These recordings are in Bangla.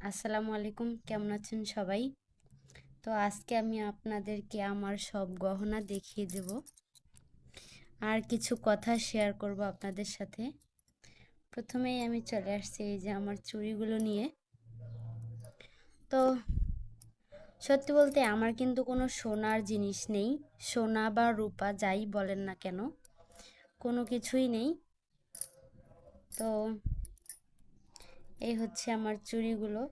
আসসালামু আলাইকুম, কেমন আছেন সবাই? তো আজকে আমি আপনাদেরকে আমার সব গহনা দেখিয়ে দেব আর কিছু কথা শেয়ার করব আপনাদের সাথে। প্রথমেই আমি চলে আসছি এই যে আমার চুড়িগুলো নিয়ে। তো সত্যি বলতে আমার কিন্তু কোনো সোনার জিনিস নেই, সোনা বা রূপা যাই বলেন না কেন, কোনো কিছুই নেই। তো এই হচ্ছে আমার চুড়িগুলো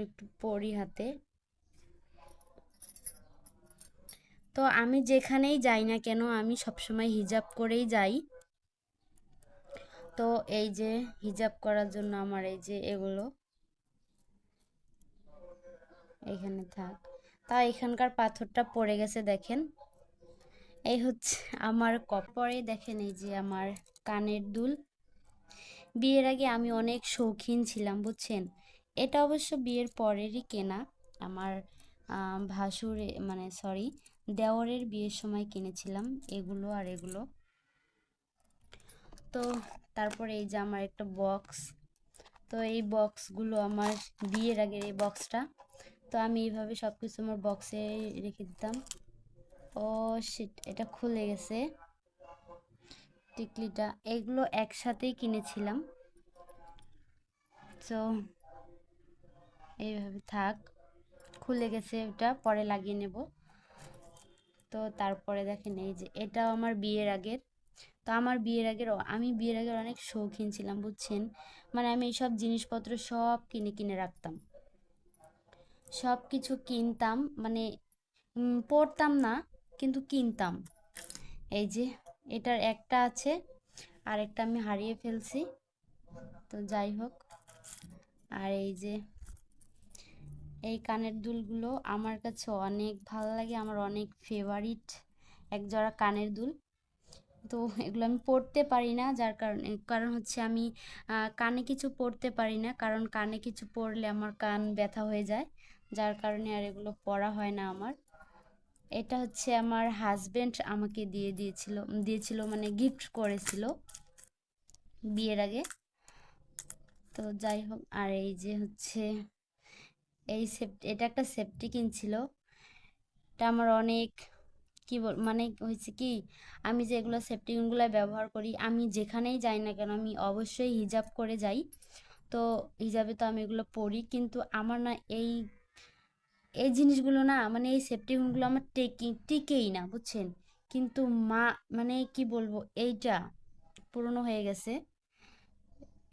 একটু পরি হাতে। তো আমি যেখানেই যাই না কেন আমি সবসময় হিজাব করেই যাই। তো এই যে হিজাব করার জন্য আমার এই যে এগুলো এখানে থাক। তা এখানকার পাথরটা পড়ে গেছে দেখেন। এই হচ্ছে আমার কপরে দেখেন, এই যে আমার কানের দুল। বিয়ের আগে আমি অনেক শৌখিন ছিলাম বুঝছেন। এটা অবশ্য বিয়ের পরেরই কেনা। আমার ভাসুর মানে সরি দেওরের বিয়ের সময় কিনেছিলাম এগুলো আর এগুলো। তো তারপরে এই যে আমার একটা বক্স। তো এই বক্সগুলো আমার বিয়ের আগের এই বক্সটা। তো আমি এইভাবে সব কিছু আমার বক্সে রেখে দিতাম। ও শিট, এটা খুলে গেছে টিকলিটা। এগুলো একসাথেই কিনেছিলাম। তো এইভাবে থাক, খুলে গেছে, এটা পরে লাগিয়ে নেব। তো তারপরে দেখেন এই যে এটাও আমার বিয়ের আগের। তো আমার বিয়ের আগের আমি বিয়ের আগের অনেক শৌখিন ছিলাম বুঝছেন। মানে আমি এইসব জিনিসপত্র সব কিনে কিনে রাখতাম, সব কিছু কিনতাম, মানে পড়তাম না কিন্তু কিনতাম। এই যে এটার একটা আছে, আর একটা আমি হারিয়ে ফেলছি। তো যাই হোক, আর এই যে এই কানের দুলগুলো আমার কাছে অনেক ভালো লাগে, আমার অনেক ফেভারিট এক জোড়া কানের দুল। তো এগুলো আমি পরতে পারি না, যার কারণে কারণ হচ্ছে আমি কানে কিছু পরতে পারি না, কারণ কানে কিছু পরলে আমার কান ব্যথা হয়ে যায়, যার কারণে আর এগুলো পরা হয় না আমার। এটা হচ্ছে আমার হাজবেন্ড আমাকে দিয়েছিল মানে গিফট করেছিল বিয়ের আগে। তো যাই হোক, আর এই যে হচ্ছে এটা একটা সেফটি কিনছিল। এটা আমার অনেক মানে হয়েছে কি, আমি যে এগুলো সেফটি পিনগুলো ব্যবহার করি, আমি যেখানেই যাই না কেন আমি অবশ্যই হিজাব করে যাই। তো হিজাবে তো আমি এগুলো পরি, কিন্তু আমার না এই এই জিনিসগুলো না, মানে এই সেফটি পিনগুলো আমার টিকেই না বুঝছেন। কিন্তু মা মানে কি বলবো, এইটা পুরনো হয়ে গেছে,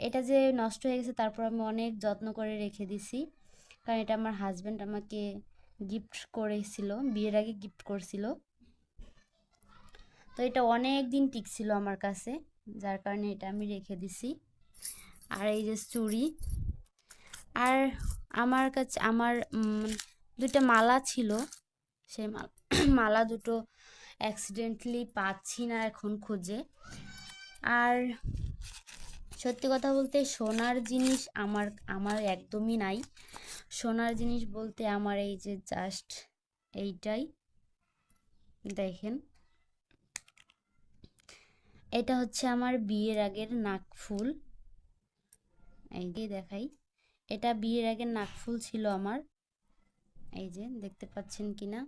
এটা যে নষ্ট হয়ে গেছে, তারপর আমি অনেক যত্ন করে রেখে দিছি, কারণ এটা আমার হাজব্যান্ড আমাকে গিফট করেছিল, বিয়ের আগে গিফট করছিল। তো এটা অনেক দিন টিকছিল আমার কাছে, যার কারণে এটা আমি রেখে দিছি। আর এই যে চুড়ি, আর আমার কাছে আমার দুইটা মালা ছিল, সেই মালা দুটো অ্যাক্সিডেন্টলি পাচ্ছি না এখন খুঁজে। আর সত্যি কথা বলতে সোনার জিনিস আমার আমার একদমই নাই। সোনার জিনিস বলতে আমার এই যে জাস্ট এইটাই দেখেন, এটা হচ্ছে আমার বিয়ের আগের নাকফুল। এই যে দেখাই, এটা বিয়ের আগের নাকফুল ছিল আমার। এই যে দেখতে পাচ্ছেন কিনা।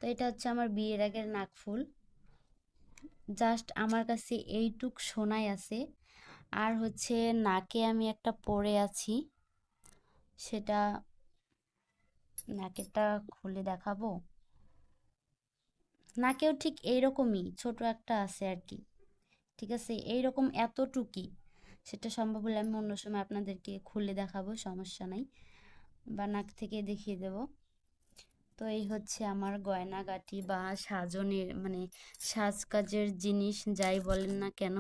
তো এটা হচ্ছে আমার বিয়ের আগের নাকফুল। জাস্ট আমার কাছে এইটুক সোনাই আছে। আর হচ্ছে নাকে আমি একটা পরে আছি, সেটা নাকেরটা খুলে দেখাবো। নাকেও ঠিক এইরকমই ছোট একটা আছে আর কি। ঠিক আছে, এইরকম এতটুকি। সেটা সম্ভব হলে আমি অন্য সময় আপনাদেরকে খুলে দেখাবো, সমস্যা নাই, বা নাক থেকে দেখিয়ে দেব। তো এই হচ্ছে আমার গয়নাগাটি বা সাজনের মানে সাজকাজের জিনিস যাই বলেন না কেন।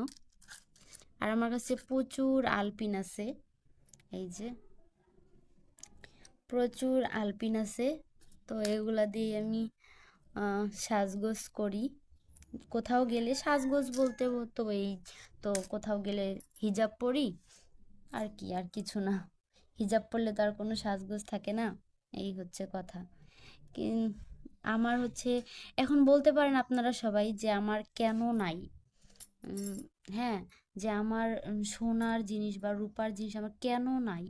আর আমার কাছে প্রচুর আলপিন আছে, এই যে প্রচুর আলপিন আছে। তো এগুলা দিয়ে আমি সাজগোজ করি। কোথাও গেলে সাজগোজ বলতে তো এই, তো কোথাও গেলে হিজাব পরি, আর কি, আর কিছু না। হিজাব পরলে তো আর কোনো সাজগোজ থাকে না, এই হচ্ছে কথা। কিন- আমার হচ্ছে এখন বলতে পারেন আপনারা সবাই যে আমার কেন নাই। উম, হ্যাঁ, যে আমার সোনার জিনিস বা রূপার জিনিস আমার কেন নাই,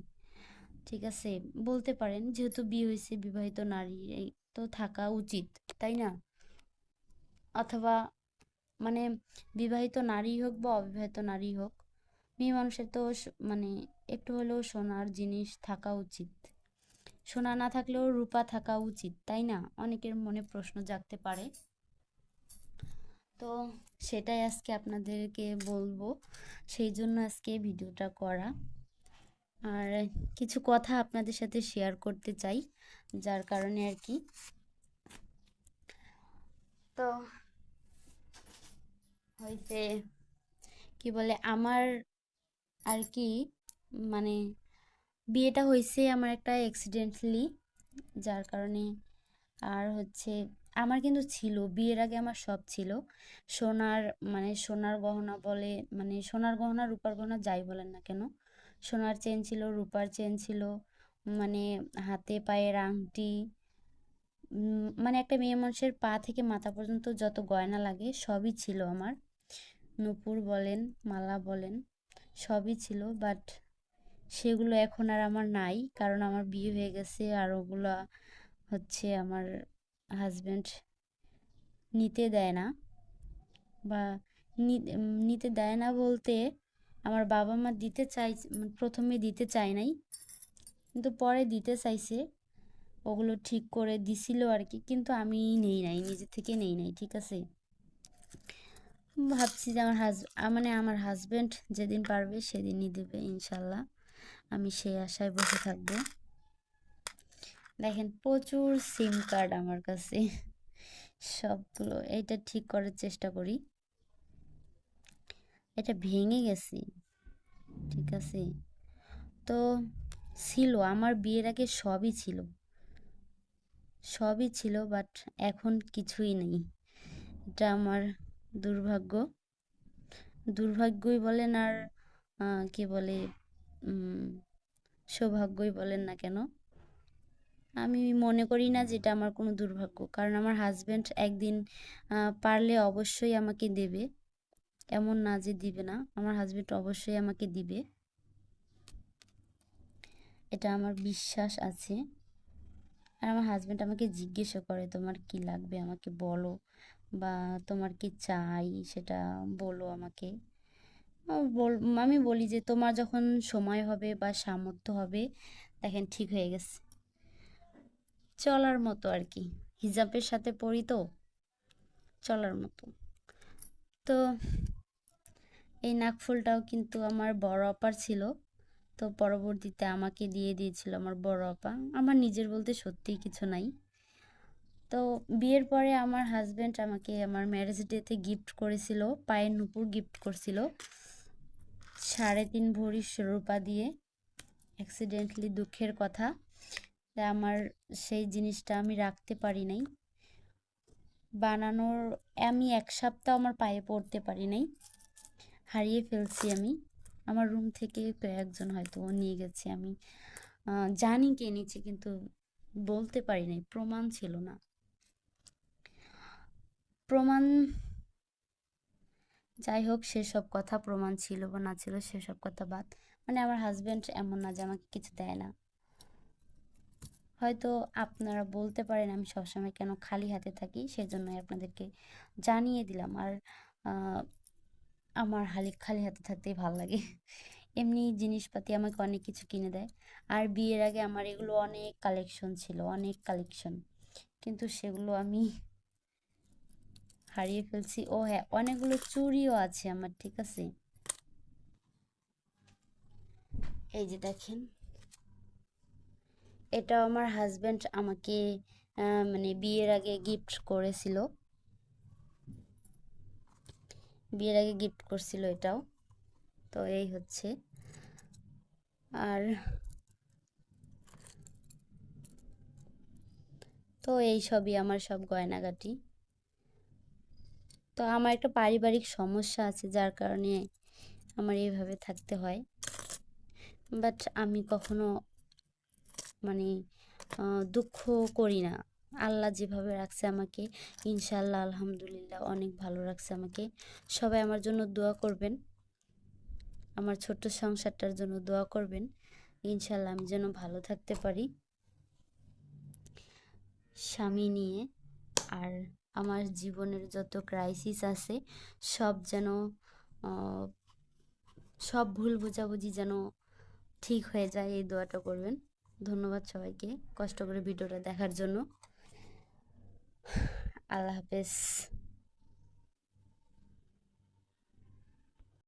ঠিক আছে? বলতে পারেন যেহেতু বিয়ে হয়েছে, বিবাহিত নারী এই তো থাকা উচিত, তাই না? অথবা মানে বিবাহিত নারী হোক বা অবিবাহিত নারী হোক, মেয়ে মানুষের তো মানে একটু হলেও সোনার জিনিস থাকা উচিত। সোনা না থাকলেও রূপা থাকা উচিত, তাই না? অনেকের মনে প্রশ্ন জাগতে পারে। তো সেটাই আজকে আপনাদেরকে বলবো, সেই জন্য আজকে ভিডিওটা করা। আর কিছু কথা আপনাদের সাথে শেয়ার করতে চাই, যার কারণে আর কি। তো হয়েছে কি বলে আমার আর কি, মানে বিয়েটা হয়েছে আমার একটা অ্যাক্সিডেন্টলি, যার কারণে। আর হচ্ছে আমার কিন্তু ছিল বিয়ের আগে আমার সব ছিল, সোনার মানে সোনার গহনা বলে, মানে সোনার গহনা রূপার গহনা যাই বলেন না কেন, সোনার চেন ছিল, রূপার চেন ছিল, মানে হাতে পায়ের আংটি, মানে একটা মেয়ে মানুষের পা থেকে মাথা পর্যন্ত যত গয়না লাগে সবই ছিল আমার। নূপুর বলেন, মালা বলেন, সবই ছিল। বাট সেগুলো এখন আর আমার নাই, কারণ আমার বিয়ে হয়ে গেছে। আর ওগুলা হচ্ছে আমার হাজবেন্ড নিতে দেয় না, বা নিতে দেয় না বলতে আমার বাবা মা দিতে চাই, প্রথমে দিতে চায় নাই, কিন্তু পরে দিতে চাইছে। ওগুলো ঠিক করে দিছিল আর কি, কিন্তু আমি নেই নাই, নিজে থেকে নেই নাই, ঠিক আছে? ভাবছি যে মানে আমার হাজবেন্ড যেদিন পারবে সেদিনই দেবে ইনশাল্লাহ, আমি সেই আশায় বসে থাকবো। দেখেন প্রচুর সিম কার্ড আমার কাছে, সবগুলো এইটা ঠিক করার চেষ্টা করি। এটা ভেঙে গেছে, ঠিক আছে? তো ছিল আমার বিয়ের আগে সবই ছিল, সবই ছিল, বাট এখন কিছুই নেই। এটা আমার দুর্ভাগ্য, দুর্ভাগ্যই বলেন আর কি বলে উম, সৌভাগ্যই বলেন না কেন, আমি মনে করি না যে এটা আমার কোনো দুর্ভাগ্য। কারণ আমার হাজবেন্ড একদিন পারলে অবশ্যই আমাকে দেবে, এমন না যে দিবে না, আমার হাজবেন্ড অবশ্যই আমাকে দিবে, এটা আমার বিশ্বাস আছে। আর আমার হাজবেন্ড আমাকে জিজ্ঞেসও করে তোমার কি লাগবে আমাকে বলো, বা তোমার কি চাই সেটা বলো আমাকে। আমি বলি যে তোমার যখন সময় হবে বা সামর্থ্য হবে, দেখেন ঠিক হয়ে গেছে, চলার মতো আর কি, হিজাবের সাথে পড়ি তো, চলার মতো। তো এই নাকফুলটাও কিন্তু আমার বড় আপার ছিল, তো পরবর্তীতে আমাকে দিয়ে দিয়েছিল আমার বড় আপা। আমার নিজের বলতে সত্যিই কিছু নাই। তো বিয়ের পরে আমার হাজবেন্ড আমাকে আমার ম্যারেজ ডেতে গিফট করেছিল, পায়ের নুপুর গিফট করছিল 3.5 ভরি রূপা দিয়ে। অ্যাক্সিডেন্টলি দুঃখের কথা যে আমার সেই জিনিসটা আমি রাখতে পারি নাই, বানানোর আমি 1 সপ্তাহ আমার পায়ে পড়তে পারি নাই, হারিয়ে ফেলছি আমি। আমার রুম থেকে একজন হয়তো নিয়ে গেছে, আমি জানি কে নিচ্ছে, কিন্তু বলতে পারি নাই, প্রমাণ ছিল না। প্রমাণ, যাই হোক সেসব কথা, প্রমাণ ছিল বা না ছিল সেসব কথা বাদ। মানে আমার হাজবেন্ড এমন না যে আমাকে কিছু দেয় না। হয়তো আপনারা বলতে পারেন আমি সবসময় কেন খালি হাতে থাকি, সেজন্যই আপনাদেরকে জানিয়ে দিলাম। আর আহ, আমার খালি হাতে থাকতেই ভালো লাগে। এমনি জিনিসপাতি আমাকে অনেক কিছু কিনে দেয়। আর বিয়ের আগে আমার এগুলো অনেক কালেকশন ছিল, অনেক কালেকশন, কিন্তু সেগুলো আমি হারিয়ে ফেলছি। ও হ্যাঁ, অনেকগুলো চুড়িও আছে আমার, ঠিক আছে? এই যে দেখেন, এটা আমার হাজবেন্ড আমাকে মানে বিয়ের আগে গিফট করেছিল, বিয়ের আগে গিফট করছিল এটাও। তো এই হচ্ছে, আর তো এই সবই আমার সব গয়নাগাটি। তো আমার একটা পারিবারিক সমস্যা আছে, যার কারণে আমার এইভাবে থাকতে হয়। বাট আমি কখনো মানে দুঃখ করি না। আল্লাহ যেভাবে রাখছে আমাকে, ইনশাল্লাহ আলহামদুলিল্লাহ অনেক ভালো রাখছে আমাকে। সবাই আমার জন্য দোয়া করবেন। আমার ছোট্ট সংসারটার জন্য দোয়া করবেন। ইনশাল্লাহ আমি যেন ভালো থাকতে পারি স্বামী নিয়ে। আর আমার জীবনের যত ক্রাইসিস আছে সব যেন সব ভুল বোঝাবুঝি যেন ঠিক হয়ে যায়, এই দোয়াটা করবেন। ধন্যবাদ সবাইকে কষ্ট করে ভিডিওটা দেখার জন্য। আল্লাহ হাফেজ।